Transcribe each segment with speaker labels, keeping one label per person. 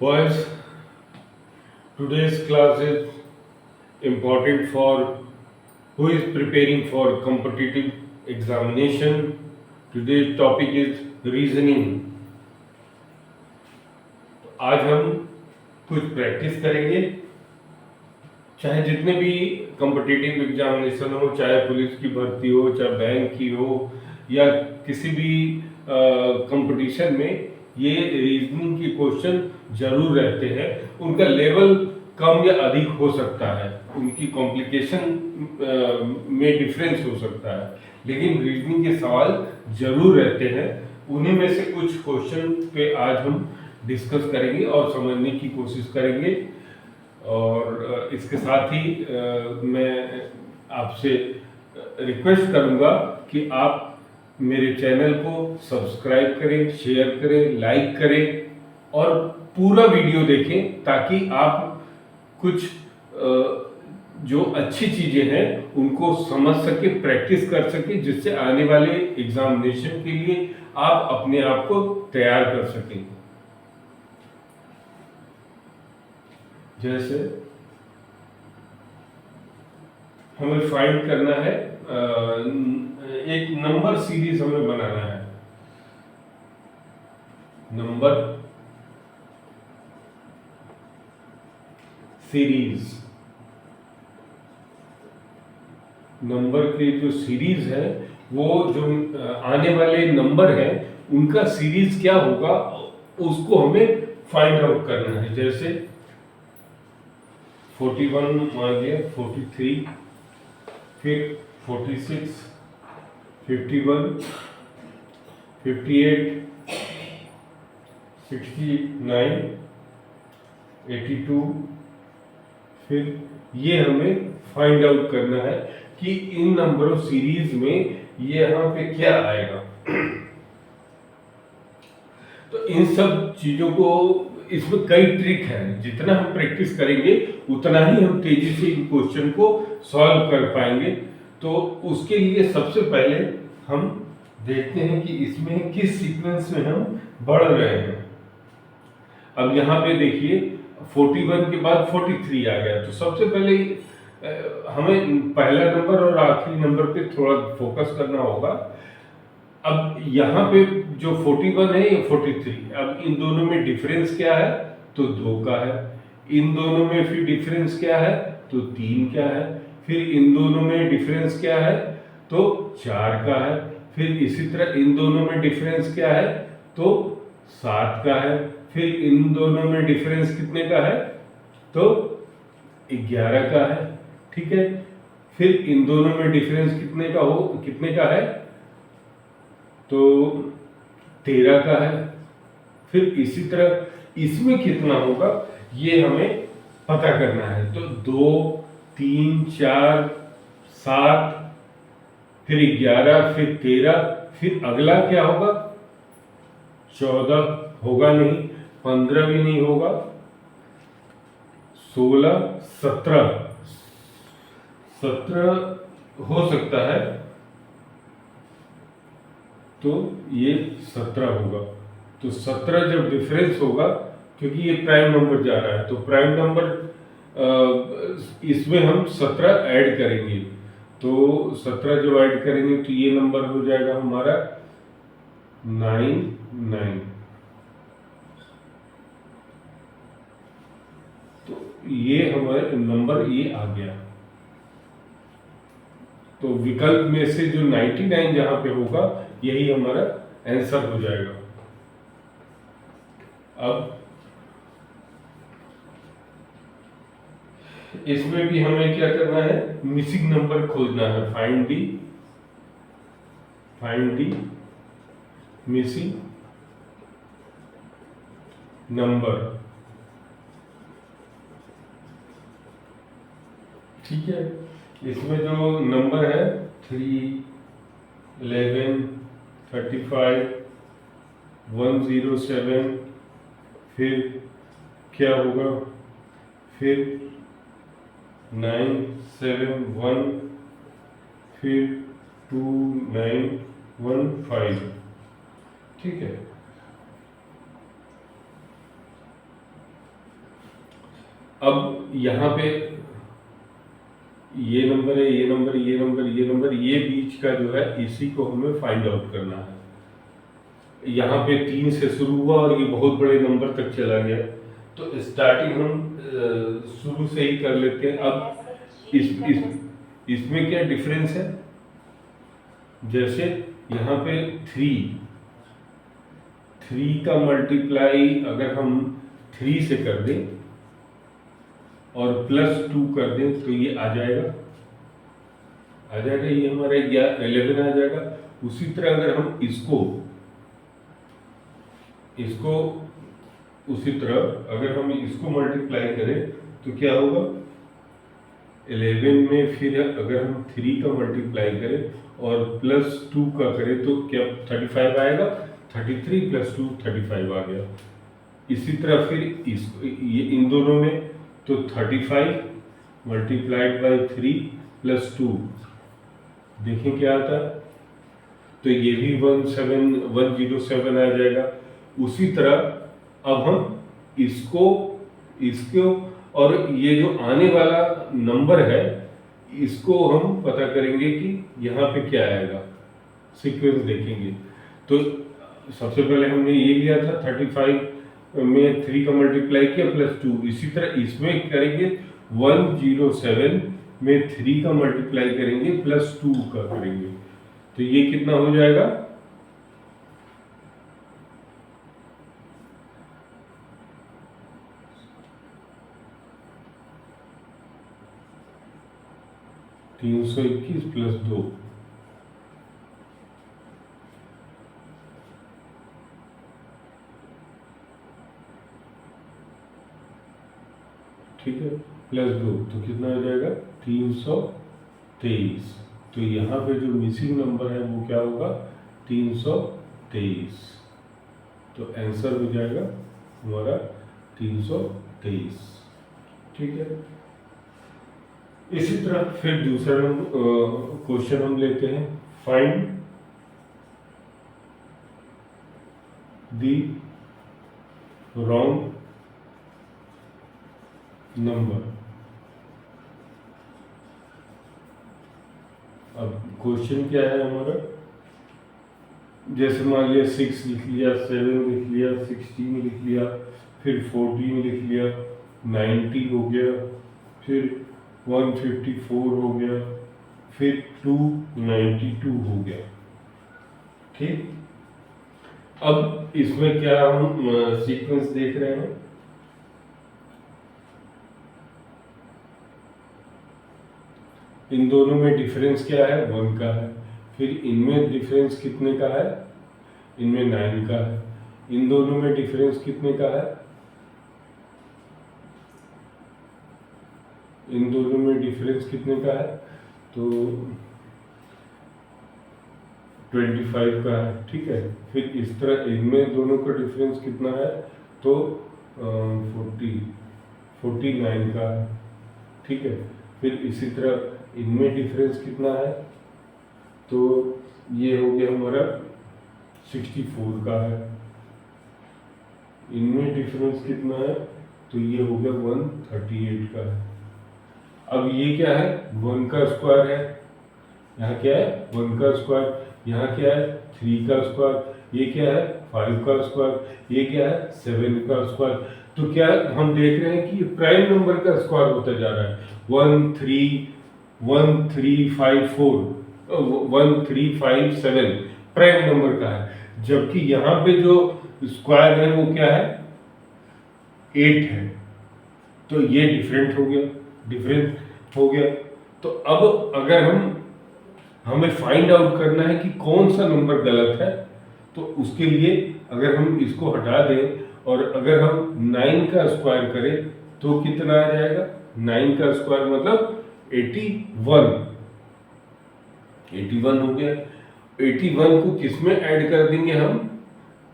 Speaker 1: Boys, today's class is important for who is preparing for competitive examination. Today's topic is reasoning. आज हम कुछ practice करेंगे, चाहे जितने भी कॉम्पिटिटिव एग्जामिनेशन हो, चाहे पुलिस की भर्ती हो, चाहे बैंक की हो या किसी भी कंपटीशन में ये रीजनिंग के क्वेश्चन जरूर रहते हैं। उनका लेवल कम या अधिक हो सकता है, उनकी कॉम्प्लिकेशन में डिफरेंस हो सकता है, लेकिन रीजनिंग के सवाल जरूर रहते हैं। उन्हीं में से कुछ क्वेश्चन पे आज हम डिस्कस करेंगे और समझने की कोशिश करेंगे। और इसके साथ ही मैं आपसे रिक्वेस्ट करूंगा कि आप मेरे चैनल को सब्सक्राइब करें, शेयर करें, लाइक करें और पूरा वीडियो देखें, ताकि आप कुछ जो अच्छी चीजें हैं उनको समझ सके, प्रैक्टिस कर सके, जिससे आने वाले एग्जामिनेशन के लिए आप अपने आप को तैयार कर सकें। जैसे हमें फाइंड करना है, एक नंबर सीरीज हमें बनाना है। नंबर सीरीज, नंबर की जो सीरीज है वो जो आने वाले नंबर है उनका सीरीज क्या होगा उसको हमें फाइंड आउट करना है। जैसे 41 मान लिया, 43, फिर 46, 51, 58, 69, 82, फिर ये हमें फाइंड आउट करना है कि इन नंबरों सीरीज में ये यहाँ पे क्या आएगा। तो इन सब चीजों को, इसमें कई ट्रिक है, जितना हम प्रैक्टिस करेंगे उतना ही हम तेजी से इन क्वेश्चन को सॉल्व कर पाएंगे। तो उसके लिए सबसे पहले हम देखते हैं कि इसमें किस सीक्वेंस में हम बढ़ रहे हैं। अब यहाँ पे देखिए 41 के बाद 43 आ गया, तो सबसे पहले हमें पहला नंबर और आखिरी नंबर पे थोड़ा फोकस करना होगा। अब यहाँ पे जो 41 है ये 43, अब इन दोनों में डिफरेंस क्या है, तो 2 का है। इन दोनों में फिर डिफरेंस क्या है, तो 3 क्या है। फिर इन दोनों में डिफरेंस क्या है, तो 4 का है। फिर इसी तरह इन दोनों में डिफरेंस क्या है, तो 7 का है। फिर इन दोनों में डिफरेंस कितने का है, तो 11 का है। ठीक है, फिर इन दोनों में डिफरेंस कितने का है, तो 13 का है। फिर इसी तरह इसमें कितना होगा ये हमें पता करना है। तो 2, 3, 4, 7, फिर 11, फिर 13, फिर अगला क्या होगा, 14 होगा नहीं, 15 भी नहीं होगा, 16, 17 हो सकता है, तो ये 17 होगा। तो 17 जब डिफरेंस होगा, क्योंकि ये प्राइम नंबर जा रहा है, तो प्राइम नंबर इसमें हम 17 ऐड करेंगे। तो 17 जब ऐड करेंगे तो ये नंबर हो जाएगा हमारा 9। तो ये हमारा नंबर ये आ गया। तो विकल्प में से जो 99 जहां पे होगा यही हमारा आंसर हो जाएगा। अब इसमें भी हमें क्या करना है, मिसिंग नंबर खोजना है। Find the missing number. ठीक है, इसमें जो नंबर है 3, 11, 35, 107, फिर क्या होगा, फिर 971, फिर 2915। ठीक है, अब यहाँ पे ये नंबर है, ये नंबर, ये नंबर, ये नंबर, ये बीच का जो है इसी को हमें फाइंड आउट करना है। यहाँ पे 3 से शुरू हुआ और ये बहुत बड़े नंबर तक चला गया, तो स्टार्टिंग हम शुरू से ही कर लेते हैं। अब इसमें क्या डिफरेंस है, जैसे यहाँ पे 3 का मल्टीप्लाई अगर हम 3 से कर दें और +2 कर दें तो ये आ जाएगा, ये हमारा 11 आ जाएगा। उसी तरह अगर हम इसको उसी तरह अगर हम इसको मल्टीप्लाई करें तो क्या होगा, 11 में फिर अगर हम 3 का मल्टीप्लाई करें और +2 का करें तो क्या 35 आएगा, 33 + 2 35 आ गया। इसी तरह फिर ये इन दोनों में तो 35 मल्टीप्लाइड बाई 3 + 2 देखें क्या आता है, तो ये भी 107 आ जाएगा। उसी तरह अब हम इसको और ये जो आने वाला नंबर है इसको हम पता करेंगे कि यहाँ पे क्या आएगा, सीक्वेंस देखेंगे। तो सबसे पहले हमने ये लिया था 35 में 3 का मल्टीप्लाई किया +2, इसी तरह इसमें करेंगे 107 में 3 का मल्टीप्लाई करेंगे +2 का करेंगे, तो ये कितना हो जाएगा, 321 + 2। ठीक है, +2 तो कितना आ जाएगा, 323। तो यहाँ पे जो मिसिंग नंबर है वो क्या होगा, 323। तो आंसर हो जाएगा हमारा 323। ठीक है, इसी तरह फिर दूसरा क्वेश्चन हम लेते हैं, फाइंड द रॉन्ग नंबर। अब क्वेश्चन क्या है हमारा, जैसे मान लिया 6 लिख लिया, 7 लिख लिया, 16 लिख लिया, फिर 14 लिख लिया, 90 हो गया, फिर 154 हो गया, फिर 292 हो गया। ठीक, अब इसमें क्या हम सीक्वेंस देख रहे हैं, इन दोनों में डिफरेंस क्या है, 1 का है। फिर इनमें डिफरेंस कितने का है, इनमें 9 का है। इन दोनों में डिफरेंस कितने का है, इन दोनों में डिफरेंस कितने का है, तो 25 का है। ठीक है, फिर इस तरह इनमें दोनों का डिफरेंस कितना है, तो 49 का है। ठीक है, फिर इसी तरह इनमें डिफरेंस कितना है, तो ये हो गया हमारा 64 का है। इनमें डिफरेंस कितना है, तो ये हो गया 138 का है। अब ये क्या है, 1 का स्क्वायर है, यहाँ क्या है 1 का स्क्वायर, यहाँ क्या है 3 का स्क्वायर, ये क्या है 5 का स्क्वायर, ये क्या है 7 का स्क्वायर। तो क्या हम देख रहे हैं कि प्राइम नंबर का स्क्वायर होता जा रहा है, 1357 प्राइम नंबर का है, जबकि यहाँ पे जो स्क्वायर है वो क्या है 8 है। तो ये डिफरेंट हो गया। तो अब अगर हमें फाइंड आउट करना है कि कौन सा नंबर गलत है, तो उसके लिए अगर हम इसको हटा दें और अगर हम 9 का स्क्वायर करें तो कितना आ जाएगा, 9 का स्क्वायर मतलब 81 हो गया। 81 को किस में ऐड कर देंगे हम,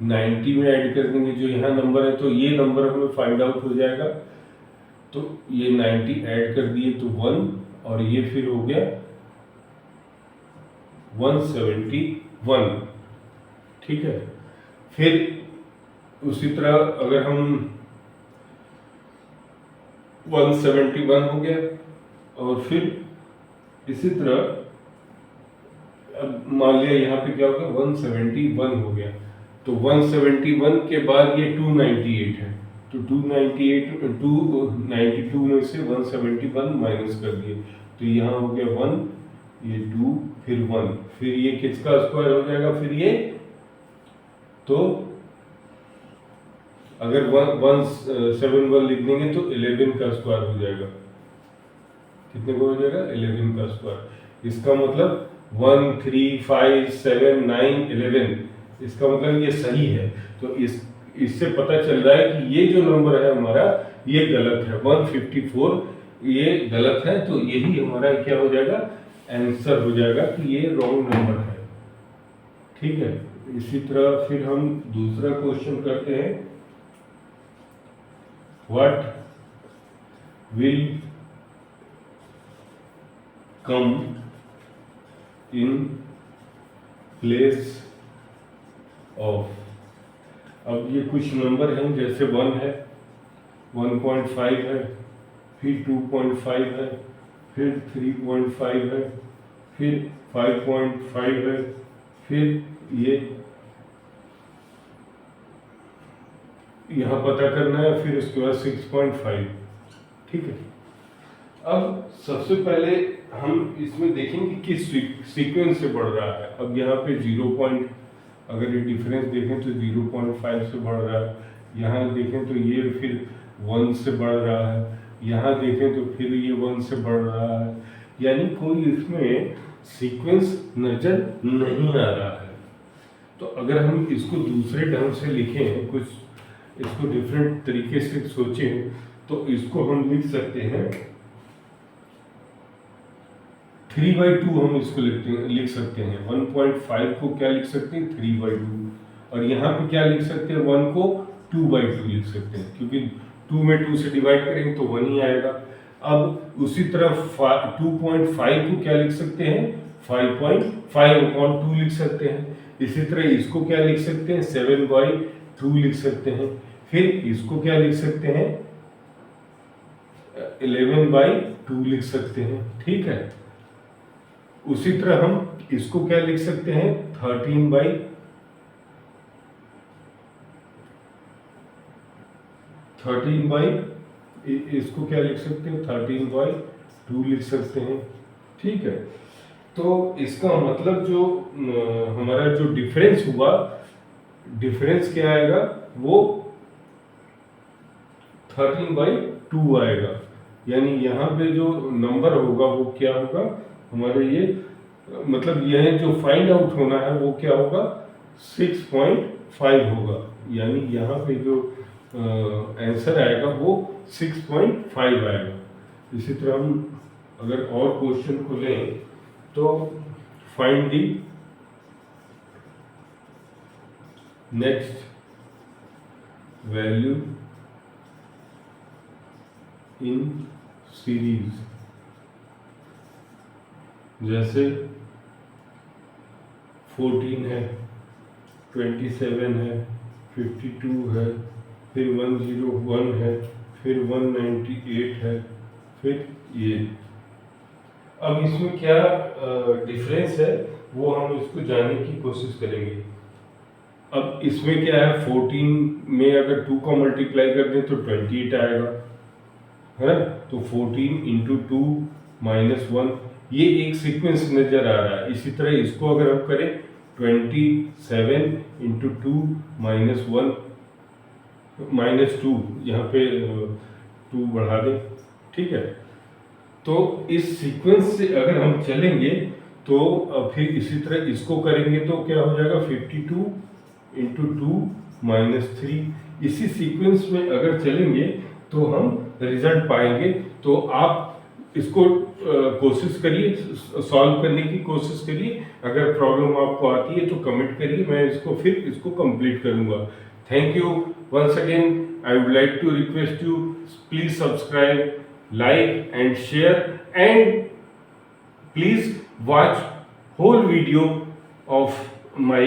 Speaker 1: 90 में ऐड कर देंगे, जो यहाँ नंबर है, तो ये नंबर हमें फाइंड आउट हो जाएगा। तो ये 90 ऐड कर दिए तो 1, और ये फिर हो गया 171। ठीक है, फिर उसी तरह अगर हम 171 हो गया। और फिर इसी तरह अब मान लिया यहाँ पे क्या हो गया, 171 हो गया। तो 171 के बाद ये 298 है, तो 292 में से 171 माइनस कर दिए, तो यहाँ हो गया 1, ये 2, फिर 1, फिर ये किसका स्क्वायर हो जाएगा, फिर ये, तो अगर 171 लिख देंगे तो 11 का स्क्वायर हो जाएगा। कितने को हो जाएगा, 11 का स्क्वायर। इसका मतलब 1, 3, 5, 7, 9, 11, इसका मतलब ये सही है। तो इससे पता चल रहा है कि ये जो नंबर है हमारा ये गलत है, 154 ये गलत है। तो यही हमारा क्या हो जाएगा, आंसर हो जाएगा कि ये रॉन्ग नंबर है। ठीक है, इसी तरह फिर हम दूसरा क्वेश्चन करते हैं। What will come in place of, अब ये कुछ नंबर हैं, जैसे 1 है, 1.5 है, फिर 2.5 है, फिर 3.5 है, फिर 5.5 है, फिर ये यहाँ पता करना है, फिर उसके बाद 6.5। ठीक है, अब सबसे पहले हम इसमें देखेंगे किस सीक्वेंस से बढ़ रहा है। अब यहाँ पे 0. अगर ये डिफरेंस देखें तो 0.5 से बढ़ रहा है, यहाँ देखें तो ये फिर 1 से बढ़ रहा है, यहाँ देखें तो फिर ये 1 से बढ़ रहा है, यानी कोई इसमें सीक्वेंस नजर नहीं आ रहा है। तो अगर हम इसको दूसरे ढंग से लिखें, कुछ इसको डिफरेंट तरीके से सोचें, तो इसको हम लिख सकते हैं 3/2 हम इसको लिख सकते हैं। 1.5 को क्या लिख सकते हैं, 3/2, और यहाँ पे क्या लिख सकते हैं, 1 को 2/2 लिख सकते हैं, क्योंकि 2 में 2 से डिवाइड करेंगे तो 1 ही आएगा। अब उसी तरह 2.5 को क्या लिख सकते हैं, 5.5/2 लिख सकते हैं। इसी तरह इसको क्या लिख सकते हैं, 7/2 लिख सकते हैं। फिर इसको क्या लिख सकते हैं, 11/2 लिख सकते हैं। ठीक है, उसी तरह हम इसको क्या लिख सकते हैं, 13/, इसको क्या लिख सकते हैं, 13/2 लिख सकते हैं। ठीक है, तो इसका मतलब जो हमारा जो डिफरेंस हुआ, डिफरेंस क्या आएगा, वो 13/2 आएगा। यानी यहाँ पे जो नंबर होगा वो क्या होगा, हमारे ये मतलब यह जो फाइंड आउट होना है वो क्या होगा, 6.5 होगा। यानी यहाँ पे जो आंसर आएगा वो 6.5 आएगा। इसी तरह हम अगर और क्वेश्चन को लें तो find the next value in series, जैसे 14 है, 27 है, 52 है, फिर 101 है, फिर 198 है, फिर ये। अब इसमें क्या डिफरेंस है वो हम इसको जानने की कोशिश करेंगे। अब इसमें क्या है, 14 में अगर 2 को मल्टीप्लाई कर दें तो 28 आएगा, है ना। तो 14 इंटू 2 माइनस 1, ये एक सीक्वेंस नजर आ रहा है। इसी तरह इसको अगर हम करें 27 इंटू 2 माइनस 1 माइनस 2, यहाँ पे 2 बढ़ा दें। ठीक है, तो इस सीक्वेंस से अगर हम चलेंगे तो फिर इसी तरह इसको करेंगे तो क्या हो जाएगा, 52 इंटू 2 माइनस 3। इसी सीक्वेंस में अगर चलेंगे तो हम रिजल्ट पाएंगे। तो आप इसको कोशिश करिए, सॉल्व करने की कोशिश करिए। अगर प्रॉब्लम आपको आती है तो कमेंट करिए, मैं इसको कंप्लीट करूंगा। Thank you once again. I would like to request you, please subscribe, like and share, and please watch whole video of my